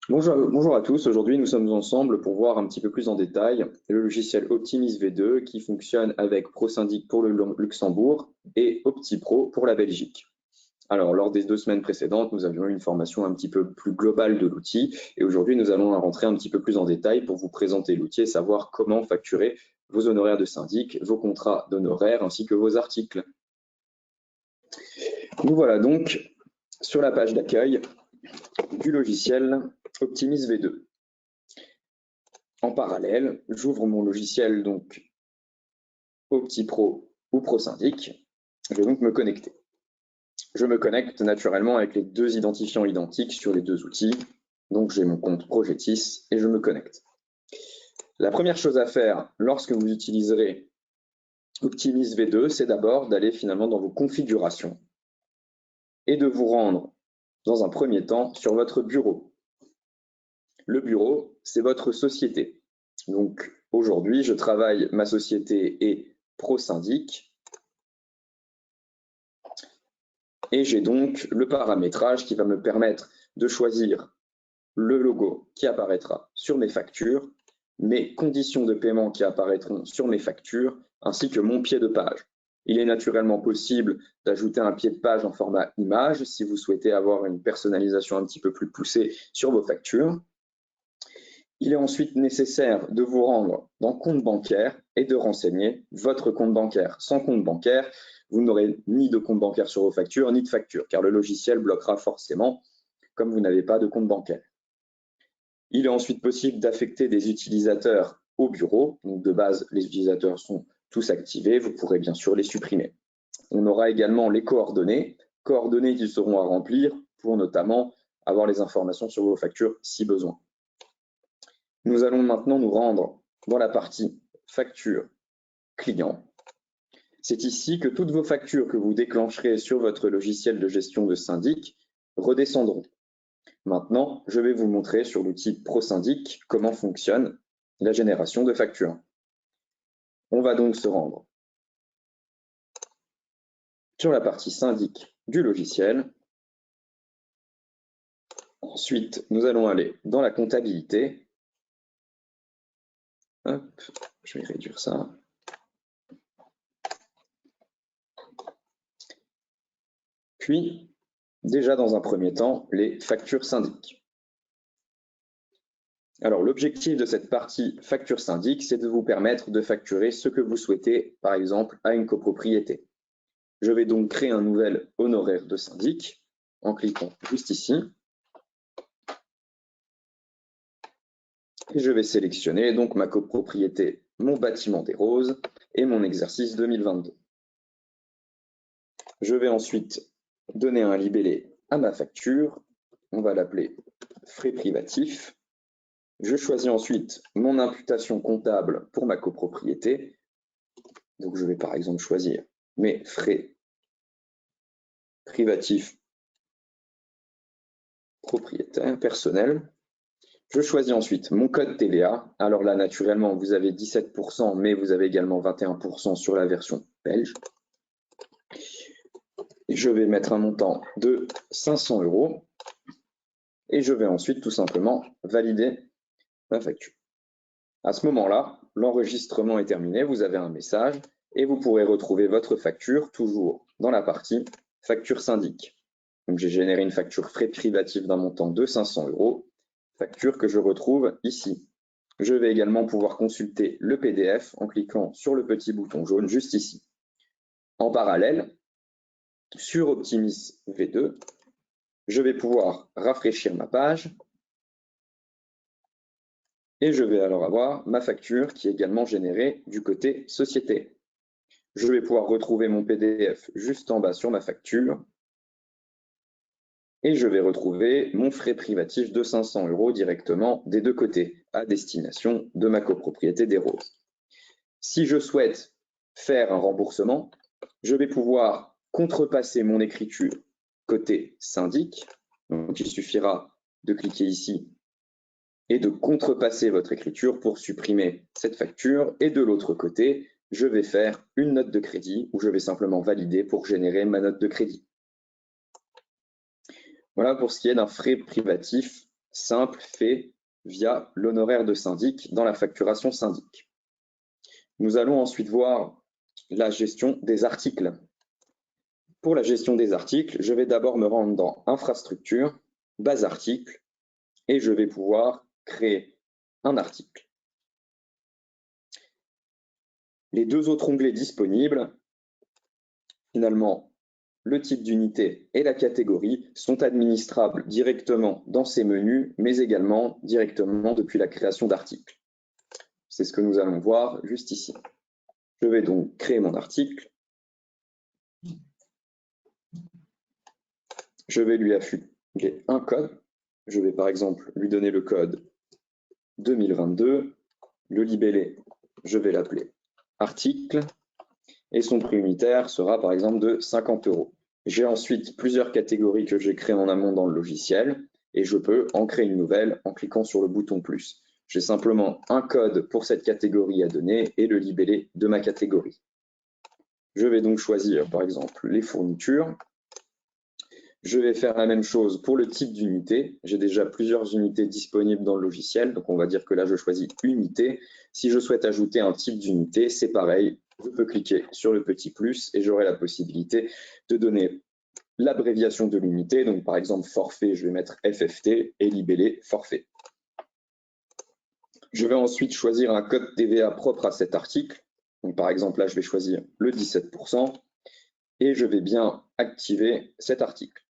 Bonjour à tous. Aujourd'hui, nous sommes ensemble pour voir un petit peu plus en détail le logiciel Optimis V2 qui fonctionne avec ProSyndic pour le Luxembourg et OptiPro pour la Belgique. Alors, lors des 2 semaines précédentes, nous avions eu une formation un petit peu plus globale de l'outil et aujourd'hui, nous allons rentrer un petit peu plus en détail pour vous présenter l'outil et savoir comment facturer vos honoraires de syndic, vos contrats d'honoraires ainsi que vos articles. Nous voilà donc sur la page d'accueil du logiciel Optimis V2. En parallèle, j'ouvre mon logiciel donc OptiPro ou ProSyndic. Je vais donc me connecter. Je me connecte naturellement avec les 2 identifiants identiques sur les 2 outils. Donc j'ai mon compte Progetis et je me connecte. La première chose à faire lorsque vous utiliserez Optimis V2, c'est d'abord d'aller finalement dans vos configurations et de vous rendre dans un premier temps sur votre bureau. Le bureau, c'est votre société. Donc aujourd'hui, je travaille, ma société est ProSyndic. Et j'ai donc le paramétrage qui va me permettre de choisir le logo qui apparaîtra sur mes factures, mes conditions de paiement qui apparaîtront sur mes factures, ainsi que mon pied de page. Il est naturellement possible d'ajouter un pied de page en format image si vous souhaitez avoir une personnalisation un petit peu plus poussée sur vos factures. Il est ensuite nécessaire de vous rendre dans compte bancaire et de renseigner votre compte bancaire. Sans compte bancaire, vous n'aurez ni de compte bancaire sur vos factures, ni de facture, car le logiciel bloquera forcément comme vous n'avez pas de compte bancaire. Il est ensuite possible d'affecter des utilisateurs au bureau. Donc de base, les utilisateurs sont tous activés. Vous pourrez bien sûr les supprimer. On aura également les coordonnées qui seront à remplir pour notamment avoir les informations sur vos factures si besoin. Nous allons maintenant nous rendre dans la partie facture client. C'est ici que toutes vos factures que vous déclencherez sur votre logiciel de gestion de syndic redescendront. Maintenant, je vais vous montrer sur l'outil ProSyndic comment fonctionne la génération de factures. On va donc se rendre sur la partie syndic du logiciel. Ensuite, nous allons aller dans la comptabilité. Hop, je vais réduire ça. Puis, déjà dans un premier temps, les factures syndic. Alors, l'objectif de cette partie facture syndic, c'est de vous permettre de facturer ce que vous souhaitez, par exemple, à une copropriété. Je vais donc créer un nouvel honoraire de syndic en cliquant juste ici. Et je vais sélectionner donc ma copropriété, mon bâtiment des Roses et mon exercice 2022. Je vais ensuite donner un libellé à ma facture. On va l'appeler frais privatifs. Je choisis ensuite mon imputation comptable pour ma copropriété. Donc je vais par exemple choisir mes frais privatifs propriétaires personnels. Je choisis ensuite mon code TVA. Alors là, naturellement, vous avez 17%, mais vous avez également 21% sur la version belge. Et je vais mettre un montant de 500 € et je vais ensuite tout simplement valider ma facture. À ce moment-là, l'enregistrement est terminé, vous avez un message et vous pourrez retrouver votre facture toujours dans la partie facture syndic. Donc j'ai généré une facture frais privatifs d'un montant de 500 €, facture que je retrouve ici. Je vais également pouvoir consulter le PDF en cliquant sur le petit bouton jaune juste ici. En parallèle, sur Optimis V2, je vais pouvoir rafraîchir ma page et je vais alors avoir ma facture qui est également générée du côté société. Je vais pouvoir retrouver mon PDF juste en bas sur ma facture et je vais retrouver mon frais privatif de 500 € directement des 2 côtés à destination de ma copropriété des Roses. Si je souhaite faire un remboursement, je vais pouvoir contrepasser mon écriture côté syndic. Donc il suffira de cliquer ici et de contrepasser votre écriture pour supprimer cette facture. Et de l'autre côté, je vais faire une note de crédit où je vais simplement valider pour générer ma note de crédit. Voilà pour ce qui est d'un frais privatif simple fait via l'honoraire de syndic dans la facturation syndic. Nous allons ensuite voir la gestion des articles. Pour la gestion des articles, je vais d'abord me rendre dans Infrastructure, Base article, et je vais pouvoir créer un article. Les deux autres onglets disponibles, finalement, le type d'unité et la catégorie sont administrables directement dans ces menus, mais également directement depuis la création d'articles. C'est ce que nous allons voir juste ici. Je vais donc créer mon article. Je vais lui affecter un code. Je vais par exemple lui donner le code 2022. Le libellé, je vais l'appeler article. Et son prix unitaire sera par exemple de 50 €. J'ai ensuite plusieurs catégories que j'ai créées en amont dans le logiciel et je peux en créer une nouvelle en cliquant sur le bouton plus. J'ai simplement un code pour cette catégorie à donner et le libellé de ma catégorie. Je vais donc choisir par exemple les fournitures. Je vais faire la même chose pour le type d'unité. J'ai déjà plusieurs unités disponibles dans le logiciel, donc on va dire que là je choisis unité. Si je souhaite ajouter un type d'unité, c'est pareil. Je peux cliquer sur le petit plus et j'aurai la possibilité de donner l'abréviation de l'unité. Donc par exemple forfait, je vais mettre FFT et libellé forfait. Je vais ensuite choisir un code TVA propre à cet article. Donc par exemple là je vais choisir le 17% et je vais bien activer cet article.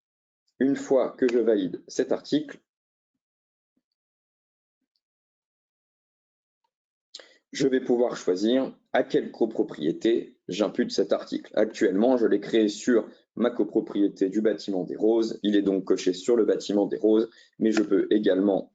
Une fois que je valide cet article, je vais pouvoir choisir à quelle copropriété j'impute cet article. Actuellement, je l'ai créé sur ma copropriété du bâtiment des Roses. Il est donc coché sur le bâtiment des Roses, mais je peux également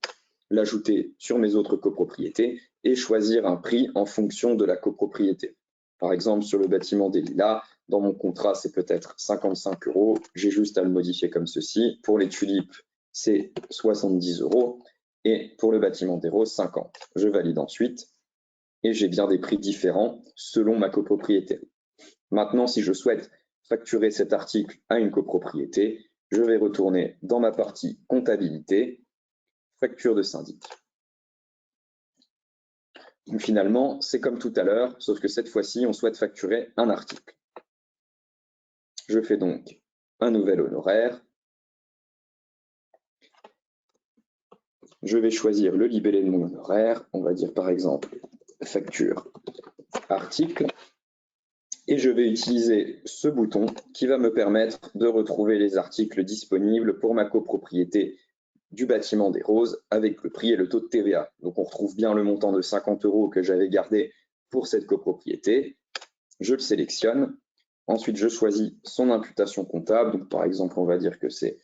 l'ajouter sur mes autres copropriétés et choisir un prix en fonction de la copropriété. Par exemple, sur le bâtiment des Lilas, dans mon contrat, c'est peut-être 55 €. J'ai juste à le modifier comme ceci. Pour les tulipes, c'est 70 € et pour le bâtiment des Roses, 50. Je valide ensuite et j'ai bien des prix différents selon ma copropriété. Maintenant, si je souhaite facturer cet article à une copropriété, je vais retourner dans ma partie comptabilité, facture de syndic. Donc finalement, c'est comme tout à l'heure, sauf que cette fois-ci, on souhaite facturer un article. Je fais donc un nouvel honoraire. Je vais choisir le libellé de mon honoraire. On va dire par exemple facture article. Et je vais utiliser ce bouton qui va me permettre de retrouver les articles disponibles pour ma copropriété du bâtiment des Roses avec le prix et le taux de TVA. Donc on retrouve bien le montant de 50 € que j'avais gardé pour cette copropriété. Je le sélectionne. Ensuite, je choisis son imputation comptable. Donc, par exemple, on va dire que c'est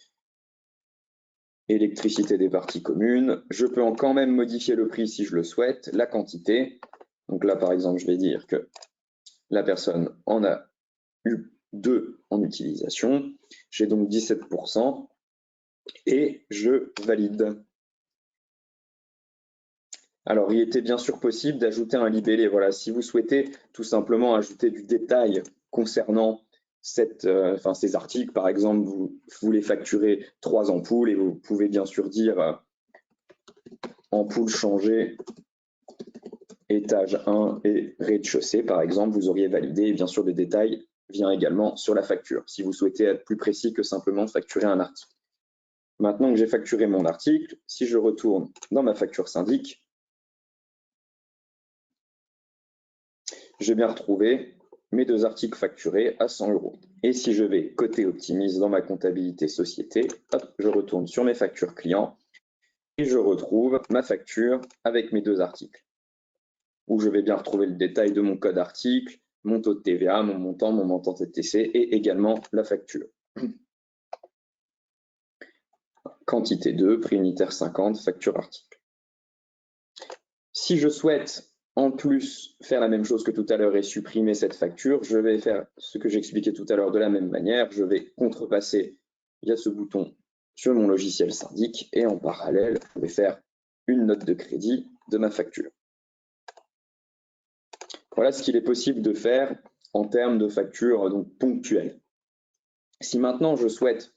électricité des parties communes. Je peux quand même modifier le prix si je le souhaite, la quantité. Donc là, par exemple, je vais dire que la personne en a eu 2 en utilisation. J'ai donc 17% et je valide. Alors, il était bien sûr possible d'ajouter un libellé. Voilà, si vous souhaitez tout simplement ajouter du détail concernant ces articles, par exemple, vous voulez facturer 3 ampoules et vous pouvez bien sûr dire ampoule changée, étage 1 et rez-de-chaussée, par exemple, vous auriez validé. Et bien sûr, le détail vient également sur la facture, si vous souhaitez être plus précis que simplement facturer un article. Maintenant que j'ai facturé mon article, si je retourne dans ma facture syndic, je vais bien retrouver mes 2 articles facturés à 100 €. Et si je vais côté optimise dans ma comptabilité société, hop, je retourne sur mes factures clients et je retrouve ma facture avec mes 2 articles, où je vais bien retrouver le détail de mon code article, mon taux de TVA, mon montant TTC et également la facture. Quantité 2, prix unitaire 50, facture article. Si je souhaite en plus faire la même chose que tout à l'heure et supprimer cette facture, je vais faire ce que j'expliquais tout à l'heure de la même manière. Je vais contrepasser via ce bouton sur mon logiciel syndic et en parallèle, je vais faire une note de crédit de ma facture. Voilà ce qu'il est possible de faire en termes de facture donc ponctuelle. Si maintenant je souhaite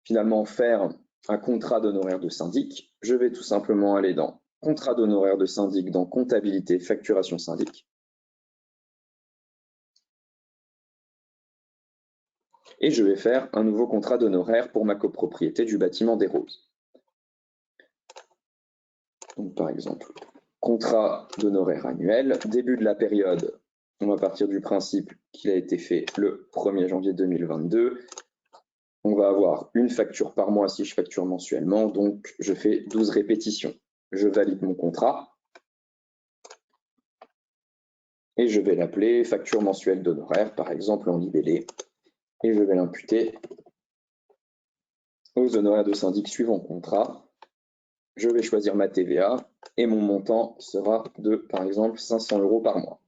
finalement faire un contrat d'honoraire de syndic, je vais tout simplement aller dans contrat d'honoraires de syndic, dans comptabilité, facturation syndic. Et je vais faire un nouveau contrat d'honoraires pour ma copropriété du bâtiment des Roses. Donc, par exemple, contrat d'honoraires annuel, début de la période, on va partir du principe qu'il a été fait le 1er janvier 2022. On va avoir une facture par mois si je facture mensuellement, donc je fais 12 répétitions. Je valide mon contrat et je vais l'appeler facture mensuelle d'honoraires, par exemple en libellé, et je vais l'imputer aux honoraires de syndic suivant contrat. Je vais choisir ma TVA et mon montant sera de, par exemple, 500 € par mois.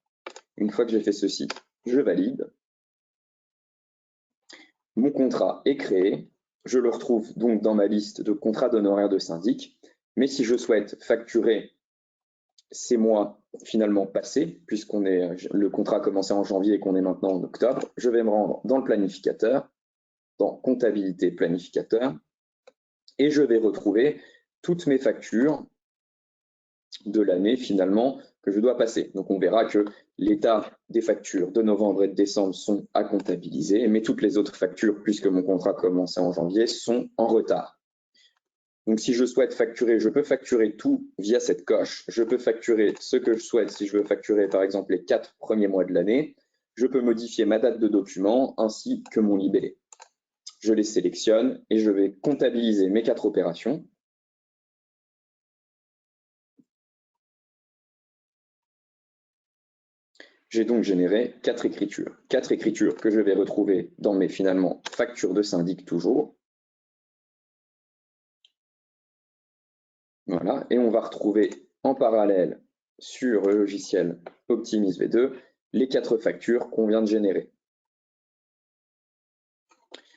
Une fois que j'ai fait ceci, je valide. Mon contrat est créé. Je le retrouve donc dans ma liste de contrats d'honoraires de syndic. Mais si je souhaite facturer ces mois finalement passés, le contrat a commencé en janvier et qu'on est maintenant en octobre, je vais me rendre dans le planificateur, dans comptabilité planificateur, et je vais retrouver toutes mes factures de l'année finalement que je dois passer. Donc on verra que l'état des factures de novembre et de décembre sont à comptabiliser, mais toutes les autres factures, puisque mon contrat commençait en janvier, sont en retard. Donc si je souhaite facturer, je peux facturer tout via cette coche. Je peux facturer ce que je souhaite si je veux facturer par exemple les 4 premiers mois de l'année. Je peux modifier ma date de document ainsi que mon libellé. Je les sélectionne et je vais comptabiliser mes 4 opérations. J'ai donc généré 4 écritures. 4 écritures que je vais retrouver dans mes finalement factures de syndic toujours. Voilà, et on va retrouver en parallèle sur le logiciel Optimise V2 les 4 factures qu'on vient de générer.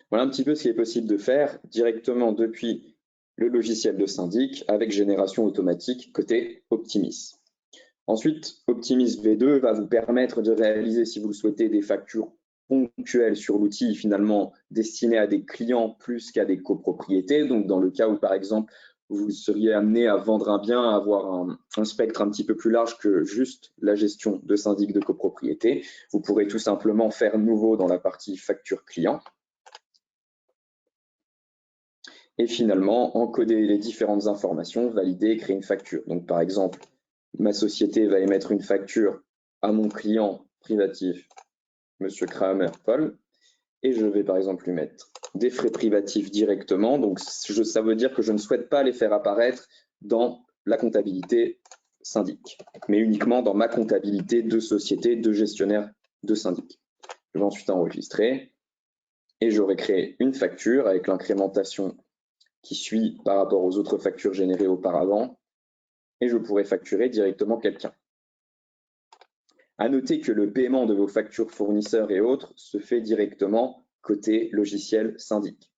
Voilà un petit peu ce qui est possible de faire directement depuis le logiciel de syndic avec génération automatique côté Optimis. Ensuite, Optimise V2 va vous permettre de réaliser, si vous le souhaitez, des factures ponctuelles sur l'outil finalement destiné à des clients plus qu'à des copropriétés. Donc, dans le cas où, par exemple, vous seriez amené à vendre un bien, à avoir un spectre un petit peu plus large que juste la gestion de syndic de copropriété, vous pourrez tout simplement faire nouveau dans la partie facture client. Et finalement, encoder les différentes informations, valider et créer une facture. Donc, par exemple, ma société va émettre une facture à mon client privatif, Monsieur Kramer Paul, et je vais par exemple lui mettre des frais privatifs directement. Donc, ça veut dire que je ne souhaite pas les faire apparaître dans la comptabilité syndic, mais uniquement dans ma comptabilité de société, de gestionnaire de syndic. Je vais ensuite enregistrer et j'aurai créé une facture avec l'incrémentation qui suit par rapport aux autres factures générées auparavant, et je pourrai facturer directement quelqu'un. À noter que le paiement de vos factures fournisseurs et autres se fait directement côté logiciel syndic.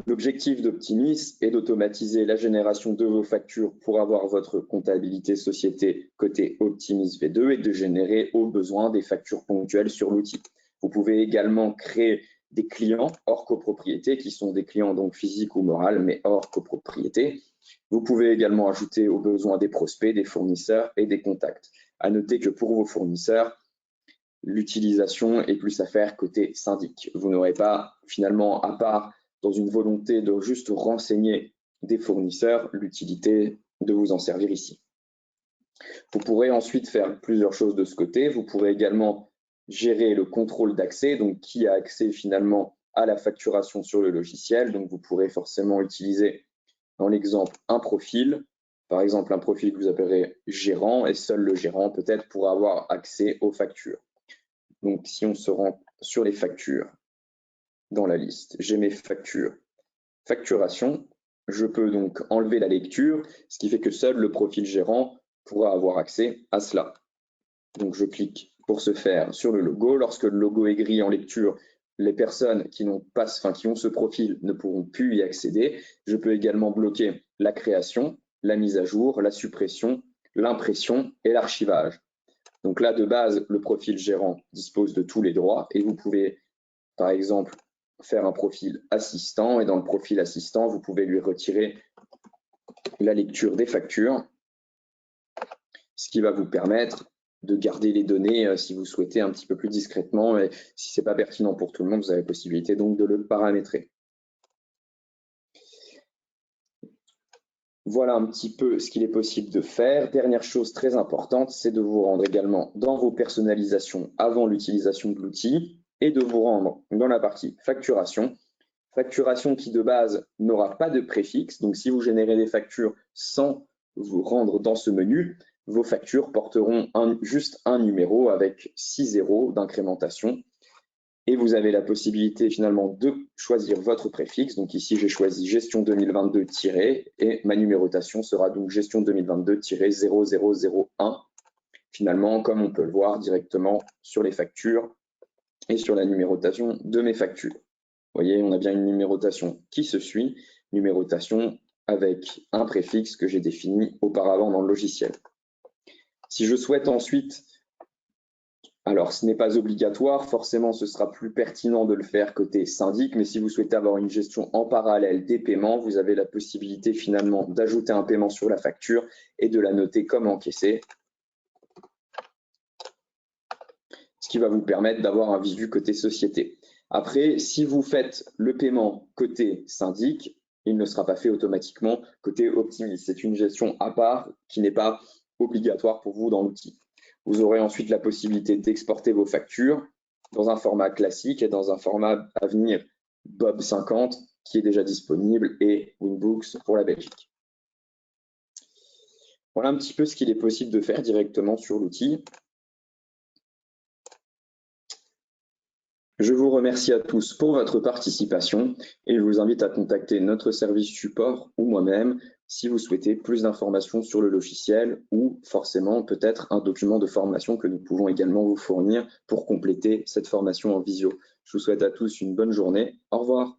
L'objectif d'Optimis est d'automatiser la génération de vos factures pour avoir votre comptabilité société côté Optimis V2 et de générer au besoin des factures ponctuelles sur l'outil. Vous pouvez également créer des clients hors copropriété qui sont des clients donc physiques ou moraux mais hors copropriété. Vous pouvez également ajouter aux besoins des prospects, des fournisseurs et des contacts. À noter que pour vos fournisseurs, l'utilisation est plus à faire côté syndic. Vous n'aurez pas finalement, à part dans une volonté de juste renseigner des fournisseurs, l'utilité de vous en servir ici. Vous pourrez ensuite faire plusieurs choses de ce côté. Vous pourrez également gérer le contrôle d'accès, donc qui a accès finalement à la facturation sur le logiciel. Donc vous pourrez forcément utiliser dans l'exemple un profil, par exemple un profil que vous appellerez gérant, et seul le gérant peut-être pourra avoir accès aux factures. Donc si on se rend sur les factures, dans la liste, j'ai mes factures, facturation, je peux donc enlever la lecture, ce qui fait que seul le profil gérant pourra avoir accès à cela. Donc je clique pour ce faire sur le logo. Lorsque le logo est gris en lecture, les personnes qui ont ce profil ne pourront plus y accéder. Je peux également bloquer la création, la mise à jour, la suppression, l'impression et l'archivage. Donc là, de base, le profil gérant dispose de tous les droits et vous pouvez, par exemple, faire un profil assistant et dans le profil assistant, vous pouvez lui retirer la lecture des factures, ce qui va vous permettre de garder les données si vous souhaitez un petit peu plus discrètement. Et si ce n'est pas pertinent pour tout le monde, vous avez la possibilité donc de le paramétrer. Voilà un petit peu ce qu'il est possible de faire. Dernière chose très importante, c'est de vous rendre également dans vos personnalisations avant l'utilisation de l'outil et de vous rendre dans la partie facturation. Facturation qui de base n'aura pas de préfixe. Donc si vous générez des factures sans vous rendre dans ce menu, vos factures porteront juste un numéro avec 6 zéros d'incrémentation. Et vous avez la possibilité finalement de choisir votre préfixe. Donc ici, j'ai choisi gestion 2022- et ma numérotation sera donc gestion 2022-0001. Finalement, comme on peut le voir directement sur les factures et sur la numérotation de mes factures. Vous voyez, on a bien une numérotation qui se suit, numérotation avec un préfixe que j'ai défini auparavant dans le logiciel. Si je souhaite ensuite, alors ce n'est pas obligatoire, forcément ce sera plus pertinent de le faire côté syndic, mais si vous souhaitez avoir une gestion en parallèle des paiements, vous avez la possibilité finalement d'ajouter un paiement sur la facture et de la noter comme encaissé, ce qui va vous permettre d'avoir un visu côté société. Après, si vous faites le paiement côté syndic, il ne sera pas fait automatiquement côté Optimis. C'est une gestion à part qui n'est pas obligatoire pour vous dans l'outil. Vous aurez ensuite la possibilité d'exporter vos factures dans un format classique et dans un format à venir Bob 50 qui est déjà disponible et Winbooks pour la Belgique. Voilà un petit peu ce qu'il est possible de faire directement sur l'outil. Je vous remercie à tous pour votre participation et je vous invite à contacter notre service support ou moi-même si vous souhaitez plus d'informations sur le logiciel ou forcément peut-être un document de formation que nous pouvons également vous fournir pour compléter cette formation en visio. Je vous souhaite à tous une bonne journée. Au revoir.